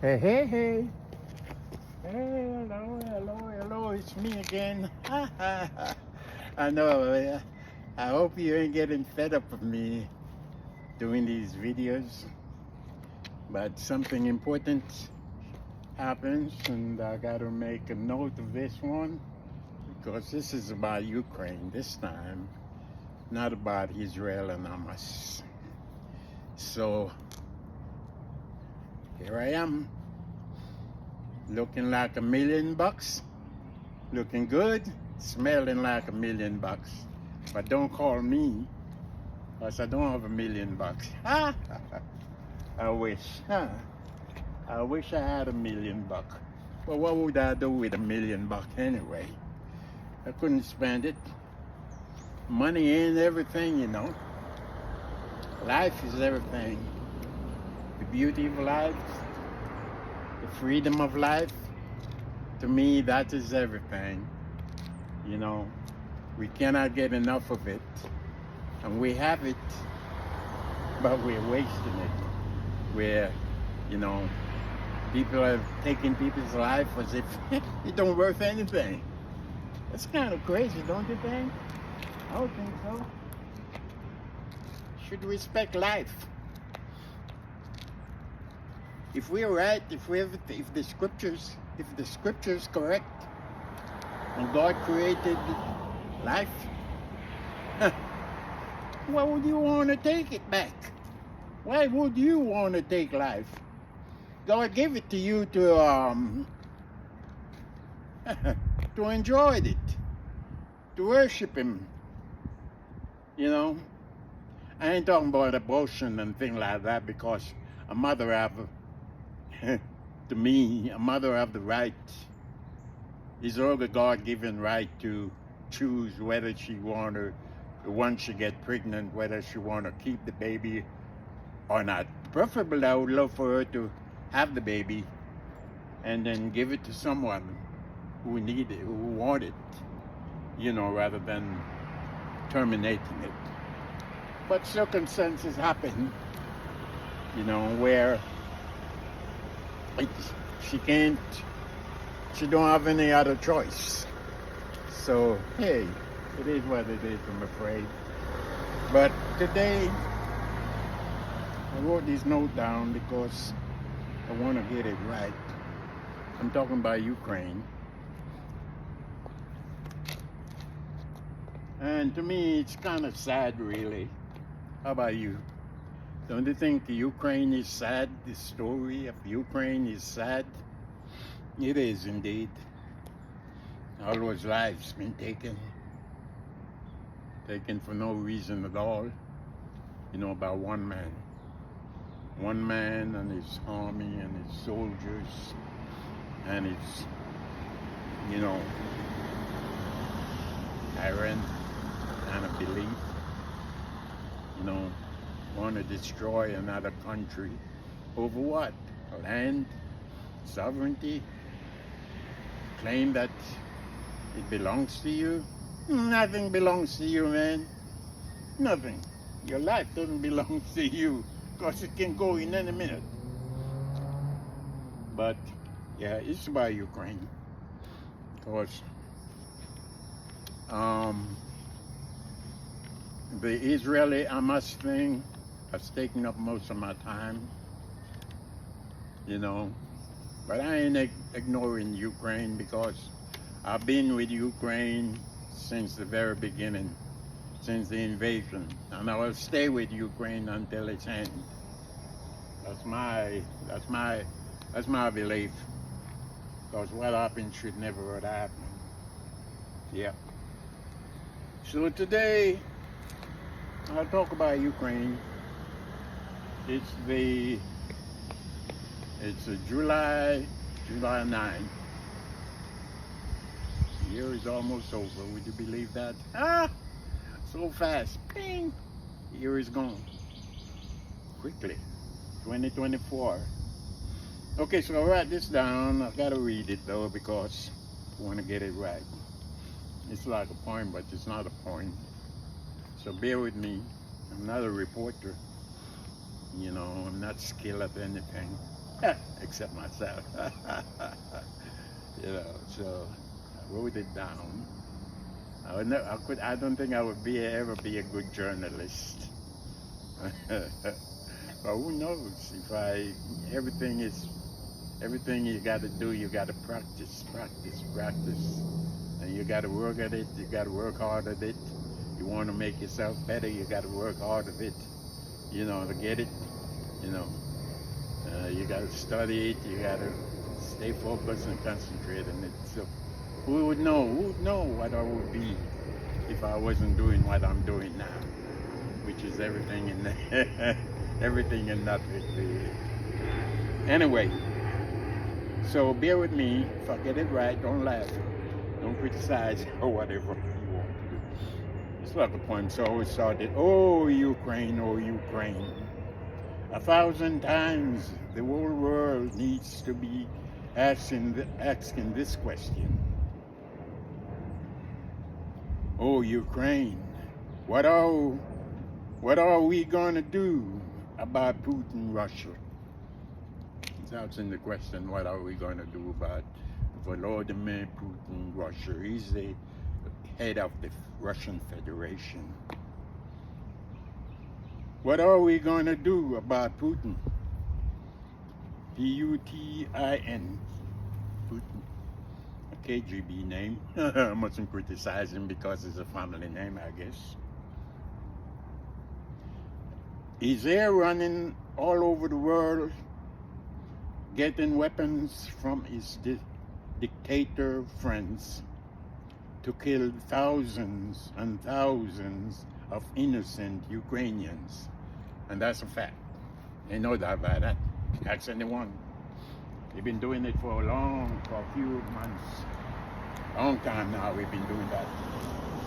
Hey, hey, hey. Hey, hello, it's me again. I know, I hope you ain't getting fed up of me doing these videos, but something important happens and I gotta make a note of this one because this is about Ukraine this time, not about Israel and Hamas. So, here I am. Looking like $1 million, looking good, smelling like $1 million. But don't call me, because I don't have $1 million. I wish, I wish I had $1 million. But what would I do with $1 million anyway? I couldn't spend it. Money ain't everything, you know. Life is everything. The beauty of life, the freedom of life, to me, that is everything. You know, we cannot get enough of it. And we have it, but we're wasting it. We're, you know, people are taking people's life as if it don't worth anything. That's kind of crazy, don't you think? I don't think so. Should respect life. If we're right, if the scriptures correct, and God created life, why would you want to take it back? Why would you want to take life? God gave it to you to to enjoy it, to worship Him. You know, I ain't talking about abortion and things like that, because a mother have, to me, a mother have the right, is all the God-given right to choose whether she want to, once she get pregnant, whether she want to keep the baby or not. Preferably, I would love for her to have the baby and then give it to someone who need it, who want it, you know, rather than terminating it. But circumstances happen, you know, where she don't have any other choice. So, hey, it is what it is, I'm afraid. But today, I wrote this note down because I want to get it right. I'm talking about Ukraine. And to me, it's kind of sad, really. How about you? Don't you think Ukraine is sad? The story of Ukraine is sad? It is indeed. All those lives been taken for no reason at all. You know, about one man. One man and his army and his soldiers and his, you know, tyrant kind of belief. You know, want to destroy another country over what? Land, sovereignty, claim that it belongs to you. Nothing belongs to you, man. Nothing. Your life doesn't belong to you, because it can go in any minute. But yeah, it's about Ukraine, because the Israeli-Hamas thing has taken up most of my time, you know. But I ain't ignoring Ukraine, because I've been with Ukraine since the very beginning, since the invasion, and I will stay with Ukraine until its end. That's my belief, because what happened should never have happened. Yeah. So today, I'll talk about Ukraine. It's July 9th. The year is almost over. Would you believe that? So fast. Bing! The year is gone. Quickly. 2024. Okay, so I'll write this down. I've got to read it though, because I want to get it right. It's like a poem, but it's not a poem. So bear with me. I'm not a reporter. You know, I'm not skilled at anything. except myself. You know, so I wrote it down. I don't think I would ever be a good journalist. But who knows? Everything you got to do, you got to practice, and you got to work at it. You got to work hard at it. You want to make yourself better, you got to work hard at it. You know, to get it. You know, you got to study it. You got to stay focused and concentrate on it. So, who would know? Who would know what I would be if I wasn't doing what I'm doing now, which is everything and everything and nothing. Anyway, so bear with me. If I get it right, don't laugh, don't criticize or whatever you want to do. It's like a poem. So I always started, "Oh Ukraine, oh Ukraine." 1,000 times the whole world needs to be asking this question. Oh Ukraine, what are we gonna do about Putin Russia? That's in the question. What are we gonna do about Vladimir Putin Russia? He's the head of the Russian Federation. What are we gonna do about Putin? Putin. Putin. A KGB name. I mustn't criticize him because it's a family name, I guess. He's there running all over the world, getting weapons from his dictator friends to kill thousands and thousands of innocent Ukrainians. And that's a fact. Ain't no doubt about that. Ask anyone. They've been doing it for a few months. Long time now we've been doing that.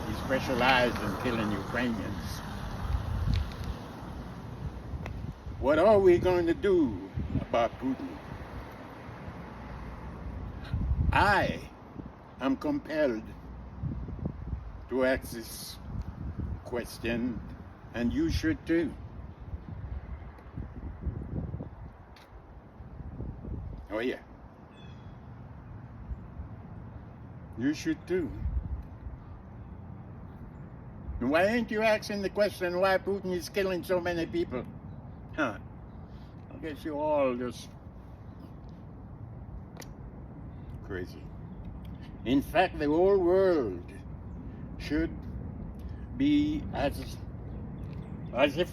He specialized in killing Ukrainians. What are we going to do about Putin? I am compelled to ask this question, and you should too. Oh yeah. You should too. And why ain't you asking the question why Putin is killing so many people? Huh. I guess you all just crazy. In fact, the whole world should be as if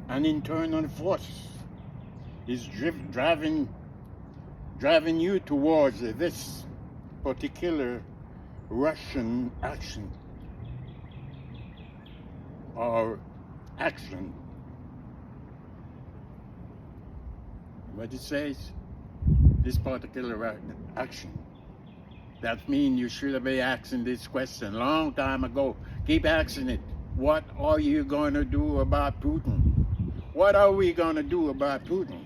an internal force is driving you towards this particular Russian action or action. What it says, this particular action. That means you should have been asking this question a long time ago. Keep asking it. What are you going to do about Putin? What are we going to do about Putin?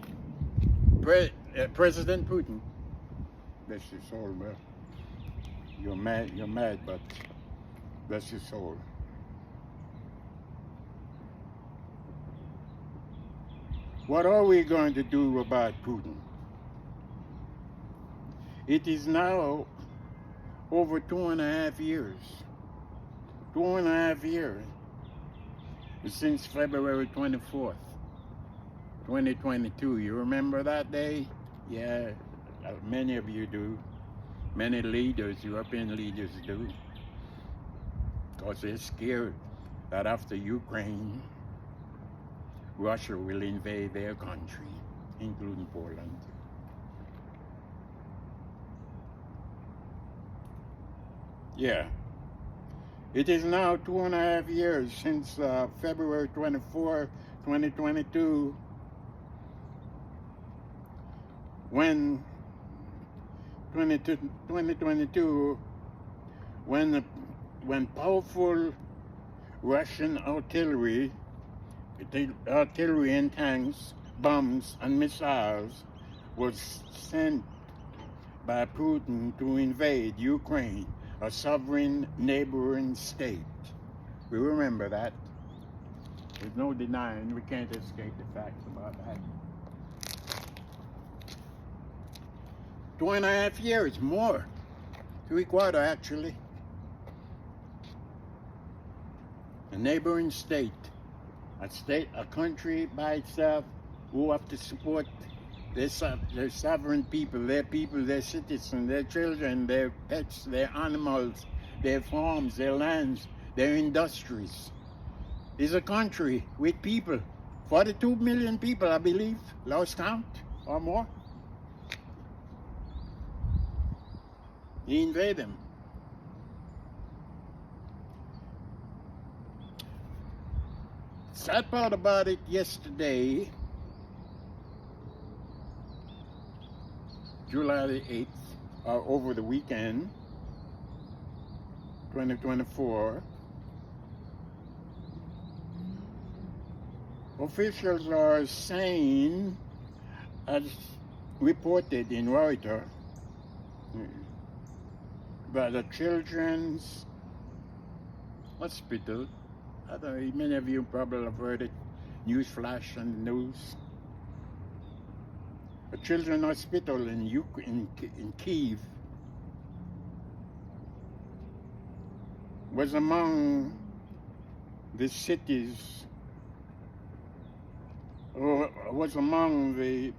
President Putin. Bless your soul, man. You're mad, but bless your soul. What are we going to do about Putin? It is now over 2.5 years. 2.5 years since February 24th, 2022. You remember that day? Yeah, many of you do. Many leaders, European leaders do. Because they're scared that after Ukraine, Russia will invade their country, including Poland. Yeah. It is now 2.5 years since February 24, 2022, when 2022, when powerful Russian artillery and tanks, bombs and missiles was sent by Putin to invade Ukraine, a sovereign neighboring state. We remember that. There's no denying, we can't escape the facts about that. 2.5 years, more. 3/4 actually. A neighboring state, a country by itself, who have to support their sovereign people, their citizens, their children, their pets, their animals, their farms, their lands, their industries. Is a country with people, 42 million people, I believe, lost count or more. He invaded them. Sad part about it yesterday, July the 8th, over the weekend, 2024, officials are saying, as reported in Reuters, that the children's hospital, I don't know, many of you probably have heard it, news flash on the news. A children's hospital in Kyiv was among the cities, or was among the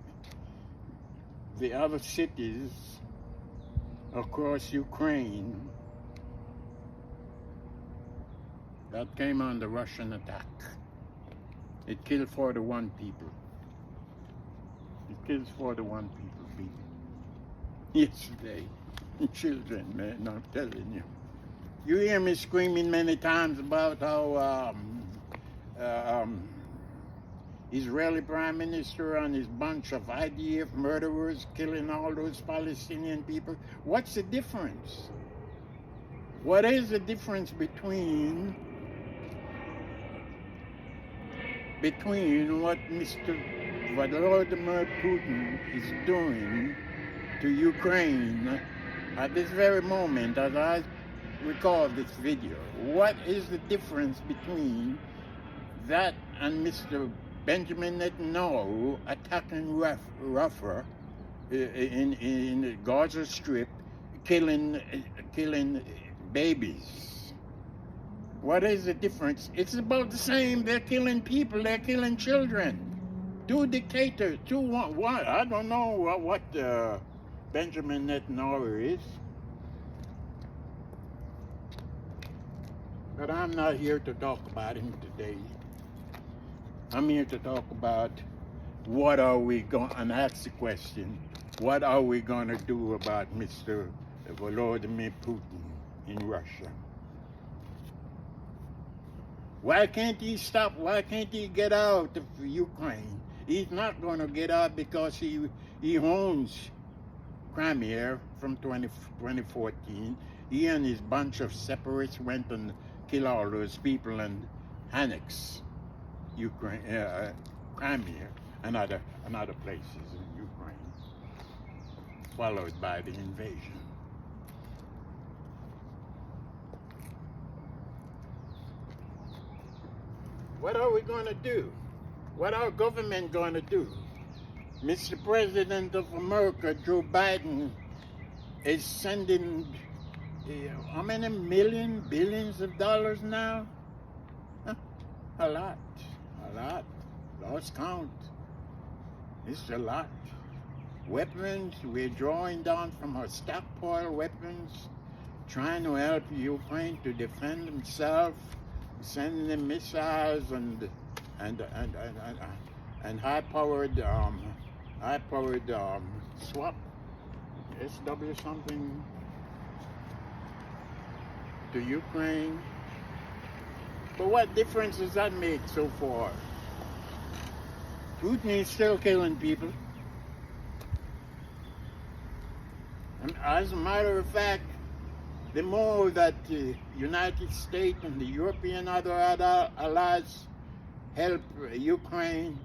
other cities across Ukraine that came under Russian attack. It killed 41 people. It kills 41 people yesterday. Children, man, I'm telling you. You hear me screaming many times about how Israeli Prime Minister and his bunch of IDF murderers killing all those Palestinian people. What's the difference? What is the difference between what Mr. Vladimir Putin is doing to Ukraine at this very moment as I record this video? What is the difference between that and Mr. Benjamin Netanyahu attacking Rafah in the Gaza Strip, killing babies? What is the difference? It's about the same. They're killing people. They're killing children. Two dictators. What? I don't know what Benjamin Netanyahu is. But I'm not here to talk about him today. I'm here to talk about what are we going, and ask the question, what are we going to do about Mr. Vladimir Putin in Russia? Why can't he stop? Why can't he get out of Ukraine? He's not going to get out because he owns Crimea from 2014. He and his bunch of separatists went and killed all those people and annexed Ukraine, Crimea, and other places in Ukraine, followed by the invasion. What are we going to do? What our government going to do? Mr. President of America, Joe Biden, is sending how many billions of dollars now? Huh? A lot. Lost count. It's a lot. Weapons, we're drawing down from our stockpile weapons, trying to help Ukraine to defend themselves, sending them missiles and high-powered SWAP, SW something to Ukraine. But what difference does that make so far? Putin is still killing people. And as a matter of fact, the more that the United States and the European other allies help Ukraine,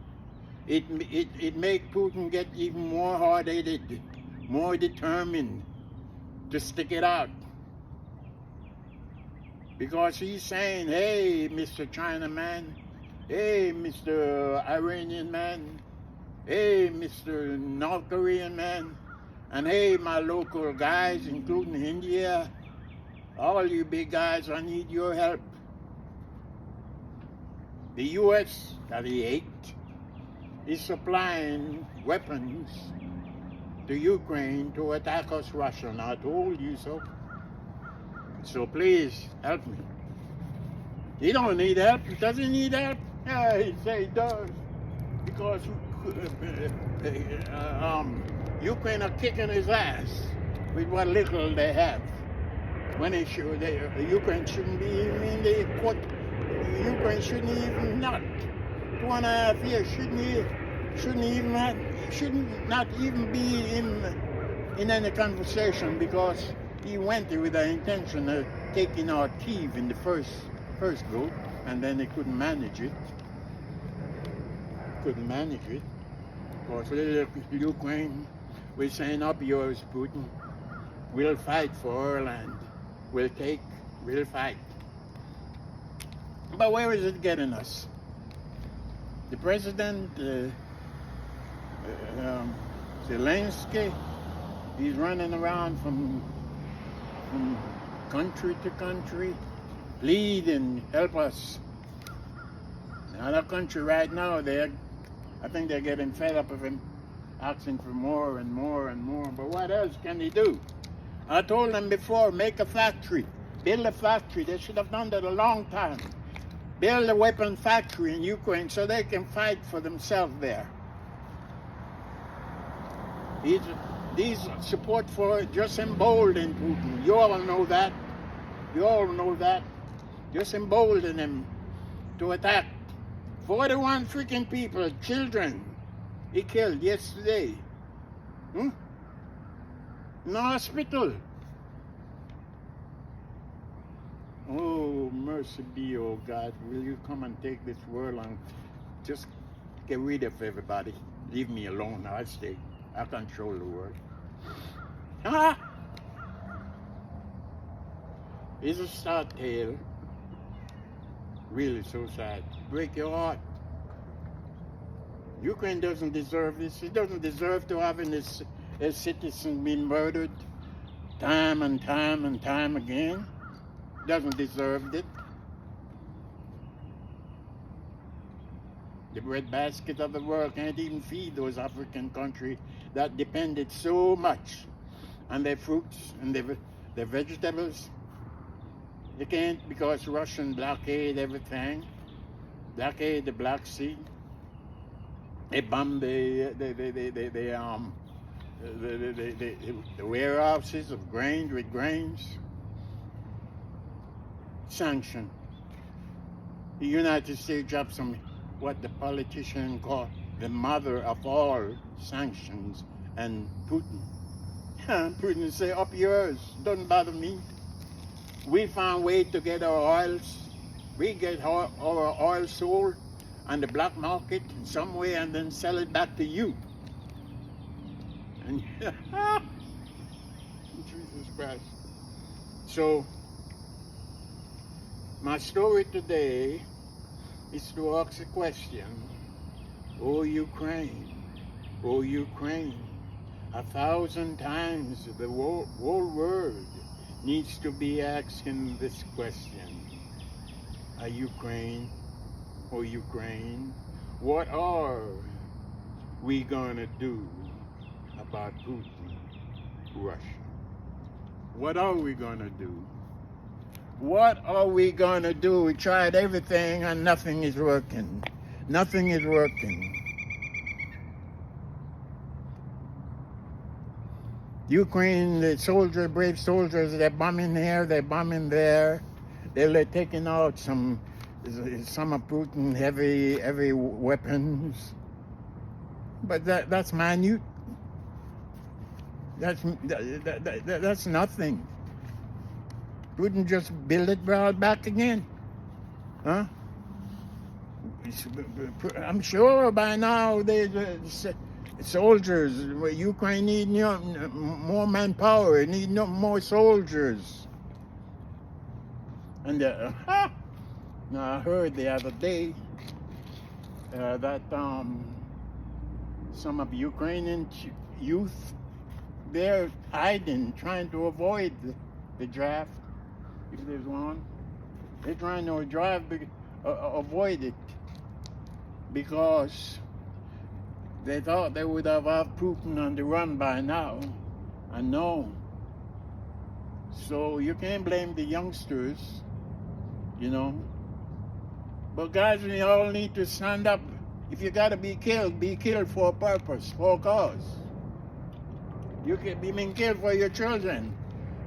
it makes Putin get even more hard-headed, more determined to stick it out. Because he's saying, hey, Mr. China man, Hey, Mr. Iranian man. Hey, Mr. North Korean man. And hey, my local guys, including India. All you big guys, I need your help. The U.S. that he hate is supplying weapons to Ukraine to attack us, Russia. And I told you so. So please help me. He don't need help. Does he need help? Yeah, he say he does. Because Ukraine are kicking his ass with what little they have. When they should, Ukraine shouldn't be even in the court. Ukraine shouldn't even not 2.5 years shouldn't not even be in any conversation, because he went there with the intention of taking out Kyiv in the first go, and then they couldn't manage it. Because Ukraine, we're saying up yours, Putin. We'll fight for our land. We'll fight. But where is it getting us? The president, Zelensky, he's running around from country to country, pleading, help us. Another country right now, I think they're getting fed up of him, asking for more and more and more. But what else can he do? I told them before, make a factory, build a factory. They should have done that a long time. Build a weapon factory in Ukraine so they can fight for themselves there. These support for just embolden Putin. You all know that. Just embolden him to attack. 41 freaking people, children, he killed yesterday. In the hospital. Oh, mercy be, oh God. Will you come and take this world and just get rid of everybody? Leave me alone. I'll stay. I control the world. It's a sad tale. Really so sad. Break your heart. Ukraine doesn't deserve this. It doesn't deserve to have his citizens being murdered time and time and time again. Doesn't deserve it. The breadbasket of the world can't even feed those African countries that depended so much on their fruits and their vegetables. They can't, because Russian blockade everything. Blockade the Black Sea. They bomb the warehouses of grain with grains. Sanction. The United States dropped some, what the politician call the mother of all sanctions, and Putin. Putin say, up yours, doesn't bother me. We found way to get our oils. We get our oil sold on the black market in some way and then sell it back to you. And Jesus Christ. So, my story today is to ask a question. Oh Ukraine, 1,000 times the whole world needs to be asking this question. Ukraine, what are we gonna do about Putin Russia? What are we gonna do? What are we gonna do? We tried everything and nothing is working. Nothing is working. Ukraine, the soldiers, brave soldiers, they're bombing here, they're bombing there. They're taking out some of Putin heavy weapons. But that's minute. That's nothing. Putin just build it right back again. Huh? I'm sure by now the soldiers, Ukraine need more manpower, need more soldiers. And now I heard the other day that some of Ukrainian youth, they're hiding, trying to avoid the draft, if there's one. They're trying to avoid it because they thought they would have Putin on the run by now. And no. So you can't blame the youngsters, you know. But guys, we all need to stand up. If you gotta be killed for a purpose, for a cause. You can be being killed for your children.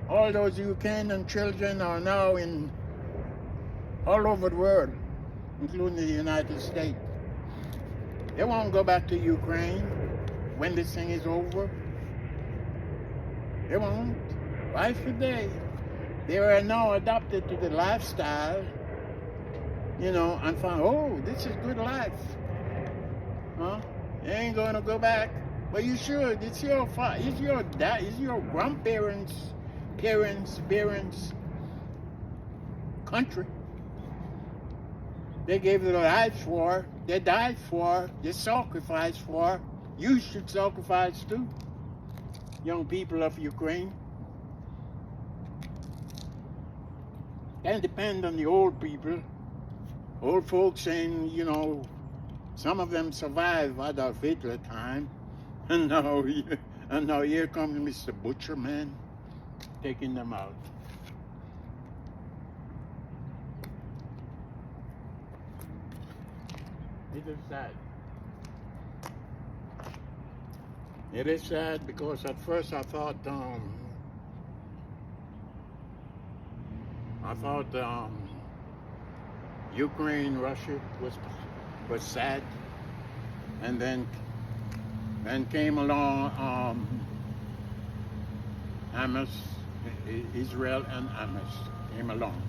All those Ukrainian children are now all over the world, including the United States. They won't go back to Ukraine when this thing is over. They won't. Why should they? They are now adapted to the lifestyle, you know, and find, oh, this is good life. Huh? You ain't gonna go back. But you should. It's your dad, it's your grandparents, parents, country. They gave their lives for, they died for, they sacrificed for. You should sacrifice too, young people of Ukraine. Can't depend on the old people. Old folks saying, you know, some of them survived Adolf Hitler time, and now here comes Mr. Butcher Man, taking them out. It is sad. It is sad because at first I thought Ukraine, Russia was sad, and then came along Hamas, Israel and Hamas came along.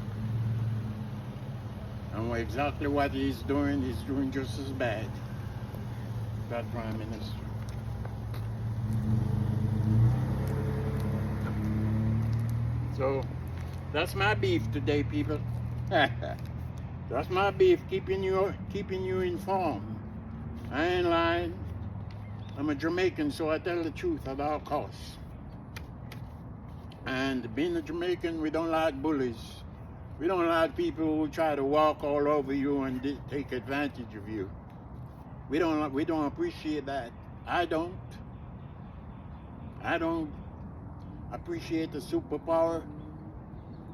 And exactly what he's doing just as bad. That Prime Minister. So that's my beef today, people. That's my beef, keeping you informed. I ain't lying. I'm a Jamaican, so I tell the truth at all costs. And being a Jamaican, we don't like bullies. We don't like people who try to walk all over you and take advantage of you. We don't appreciate that. I don't appreciate the superpower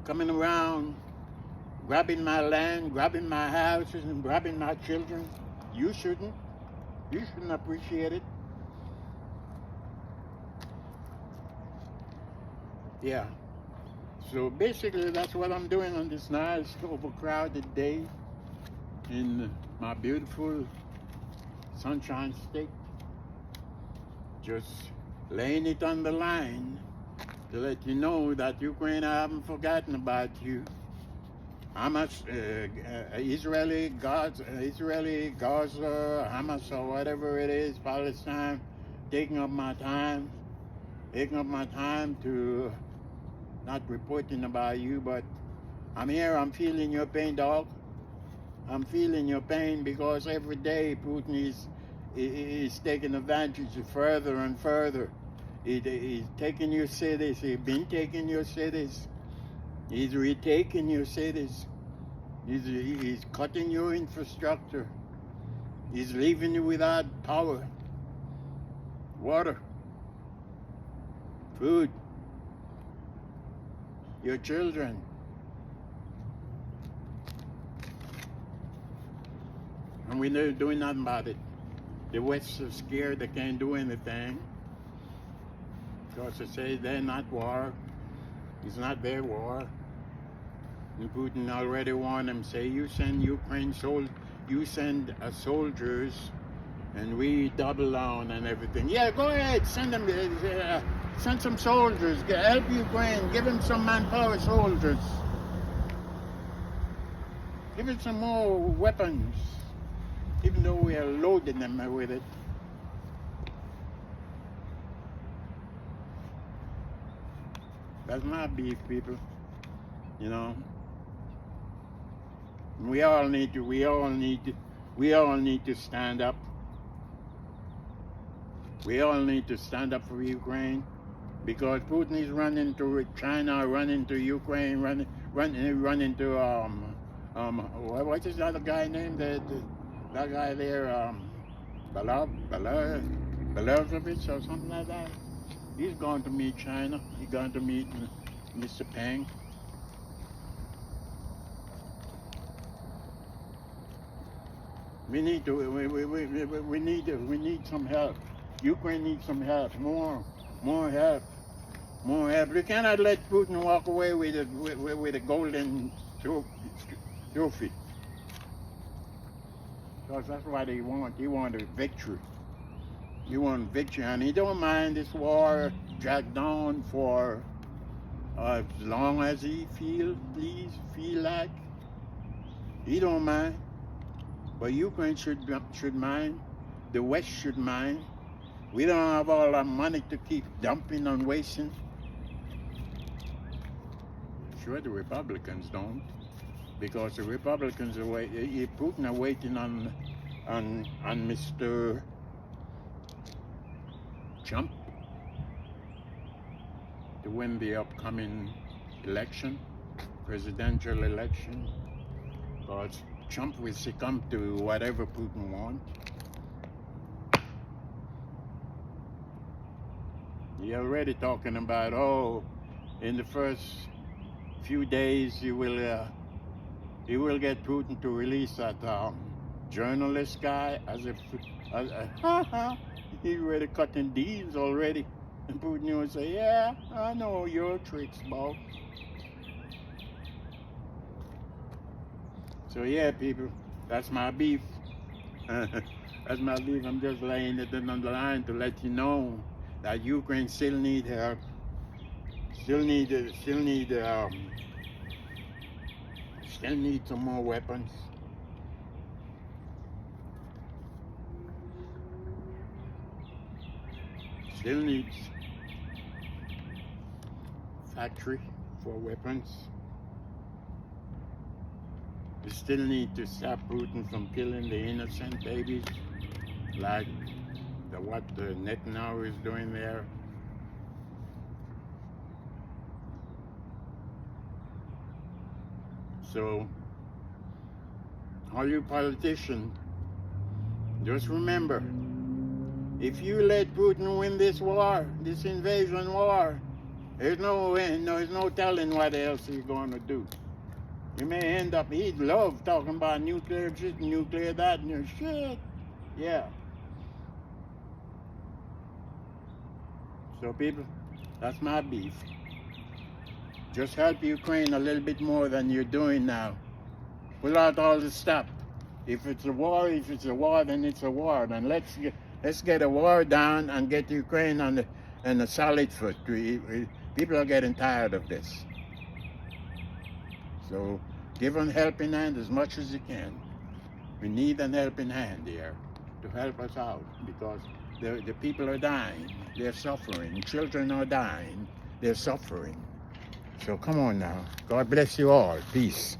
coming around, grabbing my land, grabbing my houses, and grabbing my children. You shouldn't. You shouldn't appreciate it. Yeah. So basically that's what I'm doing on this nice overcrowded day in my beautiful Sunshine State. Just laying it on the line to let you know that Ukraine, I haven't forgotten about you. Hamas, Israeli, Gaza, Hamas or whatever it is, Palestine, taking up my time to not reporting about you, but I'm here, I'm feeling your pain, dog. I'm feeling your pain because every day Putin is taking advantage further and further. He's taking your cities, he's been taking your cities. He's retaking your cities. He's cutting your infrastructure. He's leaving you without power, water, food, your children. And we're not doing nothing about it. The West is scared, they can't do anything. Because they say they're not war. It's not their war. And Putin already warned them, say, you send Ukraine you send soldiers, and we double down and everything. Yeah, go ahead, send them, send some soldiers, help Ukraine, give them some manpower soldiers. Give it some more weapons, even though we are loading them with it. That's my beef, people. You know, we all need We all need to stand up. We all need to stand up for Ukraine, because Putin is running to China, running to Ukraine, running to what is that guy named? That guy there, Belarusovich or something like that. He's going to meet China. He's going to meet Mr. Peng. We need some help. Ukraine needs some help. More help. More help. We cannot let Putin walk away with a golden trophy. Because that's what he wants. He wants a victory. He wants victory, and he don't mind this war dragged on for as long as he feel like. He don't mind. But Ukraine should mind. The West should mind. We don't have all that money to keep dumping and wasting. Sure, the Republicans don't, because the Republicans Putin are waiting on Mr. Trump to win the upcoming election, presidential election, because Trump will succumb to whatever Putin wants. He already talking about, in the first few days he will get Putin to release that journalist guy, he already cutting deals already. And Putin will say, yeah, I know your tricks, Bob. So yeah, people, that's my beef. That's my beef. I'm just laying it on the line to let you know that Ukraine still need help. Still need some more weapons. Still needs factory for weapons. We still need to stop Putin from killing the innocent babies, like what Netanyahu is doing there. So, all you politicians, just remember, if you let Putin win this war, this invasion war, there's no telling what else he's going to do. He may end up, he'd love talking about nuclear shit, nuclear that, and shit. Yeah. So people, that's my beef. Just help Ukraine a little bit more than you're doing now. Pull out all the stuff. If it's a war, then it's a war. Then let's get a war down and get Ukraine on a solid foot. People are getting tired of this. So give them a helping hand as much as you can. We need a helping hand here to help us out, because the people are dying. They're suffering. Children are dying. They're suffering. So come on now. God bless you all. Peace.